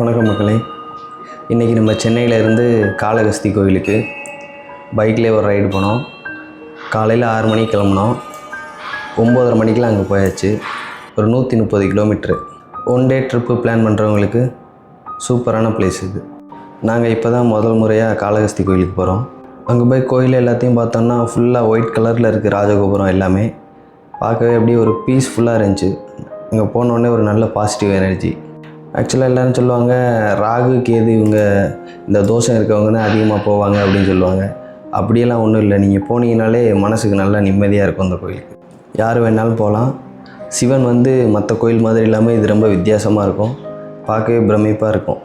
வணக்கம் மக்களே. இன்றைக்கி நம்ம சென்னையிலேருந்து காளகஸ்தி கோயிலுக்கு பைக்லேயே ஒரு ரைடு போனோம். காலையில் 6 மணிக்கு கிளம்புனோம். 9:30 மணிக்கெலாம் அங்கே போயாச்சு. ஒரு 130 kilometre. One day trip plan பண்ணுறவங்களுக்கு சூப்பரான பிளேஸ் இது. நாங்கள் இப்போ தான் முதல் முறையாக காளகஸ்தி கோயிலுக்கு போகிறோம். அங்கே போய் கோயில் எல்லாத்தையும் பார்த்தோன்னா ஃபுல்லாக ஒயிட் கலரில் இருக்குது ராஜகோபுரம் எல்லாமே. பார்க்கவே அப்படியே ஒரு பீஸ்ஃபுல்லாக இருந்துச்சு. அங்கே போனோடனே ஒரு நல்ல பாசிட்டிவ் எனர்ஜி. ஆக்சுவலாக எல்லோரும் சொல்லுவாங்க ராகு கேது இவங்க இந்த தோஷம் இருக்கவங்க தான் அதிகமாக போவாங்க அப்படின்னு சொல்லுவாங்க. அப்படியெல்லாம் ஒன்றும் இல்லை. நீங்கள் போனீங்கனாலே மனசுக்கு நல்லா நிம்மதியாக இருக்கும். அந்த கோயிலுக்கு யார் வேணாலும் போகலாம். சிவன் மற்ற கோயில் மாதிரி இல்லாமல் இது ரொம்ப வித்தியாசமாக இருக்கும். பார்க்கவே பிரமிப்பாக இருக்கும்.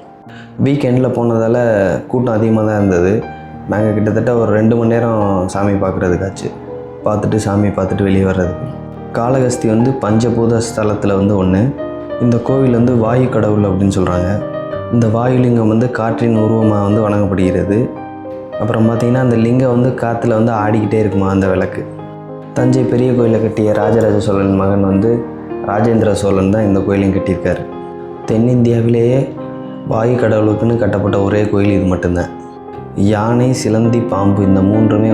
வீக்கெண்டில் போனதால் கூட்டம் அதிகமாக தான் இருந்தது. நாங்கள் கிட்டத்தட்ட ஒரு 2 மணி நேரம் சாமி பார்க்குறதுக்காச்சு. பார்த்துட்டு சாமி பார்த்துட்டு வெளியே வர்றதுக்கு. காளகஸ்தி பஞ்சபூத ஸ்தலத்தில் ஒன்று. இந்த கோவில் வாயு கடவுள் அப்படின்னு சொல்கிறாங்க. இந்த வாயுலிங்கம் காற்றின் உருவமாக வணங்கப்படுகிறது. அப்புறம் பார்த்திங்கன்னா அந்த லிங்கம் காற்றுல ஆடிக்கிட்டே இருக்குமா அந்த விளக்கு. தஞ்சை பெரிய கோயிலை கட்டிய ராஜராஜ சோழன் மகன் ராஜேந்திர சோழன் தான் இந்த கோயிலையும் கட்டியிருக்காரு. தென்னிந்தியாவிலேயே வாயு கடவுளுக்குன்னு கட்டப்பட்ட ஒரே கோயில் இது மட்டும்தான். யானை, சிலந்தி, பாம்பு இந்த 3மே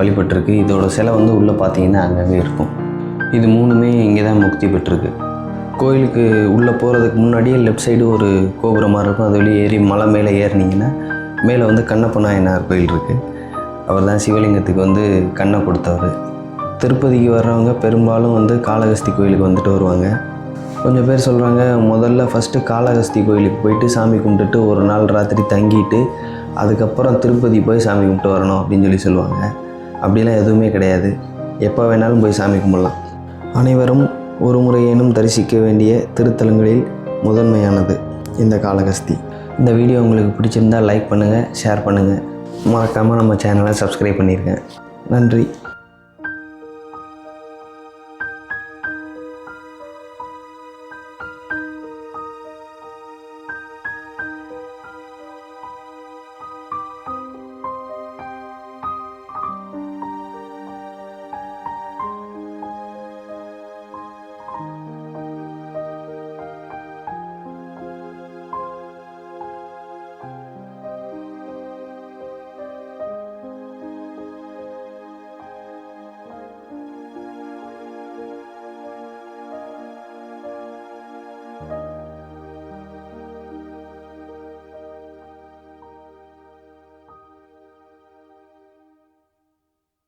வழிபட்டிருக்கு. இதோட சிலை உள்ளே பார்த்திங்கன்னா அங்கங்கே இருக்கும். இது 3மே இங்கே தான் முக்தி பெற்றிருக்கு. கோயிலுக்கு உள்ளே போகிறதுக்கு முன்னாடியே லெஃப்ட் சைடு ஒரு கோபுரமாக இருக்கும். அது வழியே ஏறி மலை மேலே ஏறினீங்கன்னா மேலே கண்ணப்ப நாயனார் கோயில் இருக்குது. அவர் தான் சிவலிங்கத்துக்கு கண்ணை கொடுத்தவர். திருப்பதிக்கு வர்றவங்க பெரும்பாலும் காளகஸ்தி கோயிலுக்கு வருவாங்க. கொஞ்சம் பேர் சொல்கிறாங்க முதல்ல ஃபஸ்ட்டு காளகஸ்தி கோயிலுக்கு போயிட்டு சாமி கும்பிட்டுட்டு ஒரு நாள் ராத்திரி தங்கிட்டு அதுக்கப்புறம் திருப்பதி போய் சாமி கும்பிட்டு வரணும் அப்படின்னு சொல்லுவாங்க. அப்படிலாம் எதுவுமே கிடையாது. எப்போ வேணாலும் போய் சாமி கும்பிடலாம். அனைவரும் ஒரு முறையேனும் தரிசிக்க வேண்டிய திருத்தலங்களில் முதன்மையானது இந்த காளகஸ்தி. இந்த வீடியோ உங்களுக்கு பிடிச்சிருந்தால் லைக் பண்ணுங்கள், ஷேர் பண்ணுங்கள். மறக்காமல் நம்ம சேனலை சப்ஸ்கிரைப் பண்ணியிருக்கேன். நன்றி.